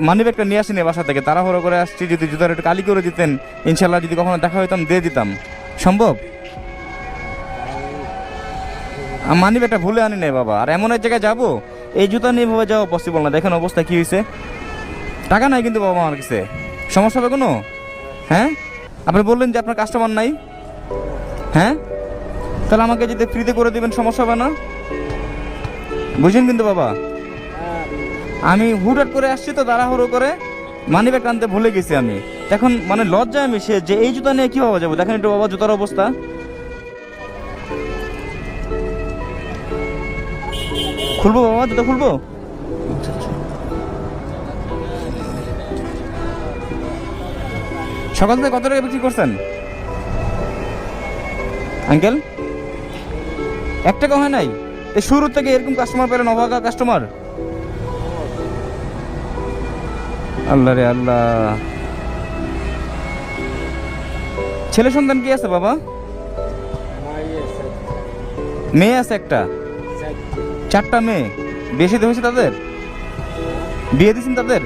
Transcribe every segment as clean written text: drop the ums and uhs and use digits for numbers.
মানি ব্যাগটা নিয়ে আসিনি বাসা থেকে, তাড়াহুড়ো করে আসছি। যদি জুতার একটু কালি করে দিতেন, ইনশাল্লাহ যদি কখনো দেখা হইতাম দিয়ে দিতাম। সম্ভব? মানি ব্যাগটা ভুলে আনি নাই বাবা, আর এমন এক জায়গায় যাবো এই জুতা নিয়ে ভাবে যাওয়া পসিবল না। দেখেন অবস্থা কি হয়েছে। টাকা নাই কিন্তু বাবা আমার কাছে। সমস্যা হবে কোনো? হ্যাঁ, আপনি বললেন যে আপনার কাস্টমার নাই। হ্যাঁ, তাহলে আমাকে যদি ফ্রিতে করে দিবেন সমস্যা হবে না? বুঝেন কিন্তু বাবা, আমি হুটহাট করে আসছি তো তাড়াহুড়ো করে, মানি ব্যাগ আনতে ভুলে গেছি আমি। এখন মানে লজ্জায় আমি সে যে এই জুতা নিয়ে কীভাবে যাবো। দেখেন একটু বাবা জুতার অবস্থা। খুলবো বাবা, জুতা খুলবো? সকাল থেকে কত টাকা বিক্রি করছেন আঙ্কেল? 1 টাকা হয় নাই? এই শুরু থেকে এরকম কাস্টমার পেলেন, অভাগা কাস্টমার? আল্লাহ রে আল্লাহ। ছেলে সন্তান কি আছে বাবা? মেয়ে আছে একটা? 4টা মেয়ে? বিয়ে শাদী হয়েছে তাদের? বিয়ে দিয়েছেন তাদের?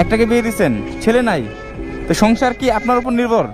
একটাকে বিয়ে দিয়েছেন, ছেলে নাই? তো সংসার কি আপনার উপর নির্ভর?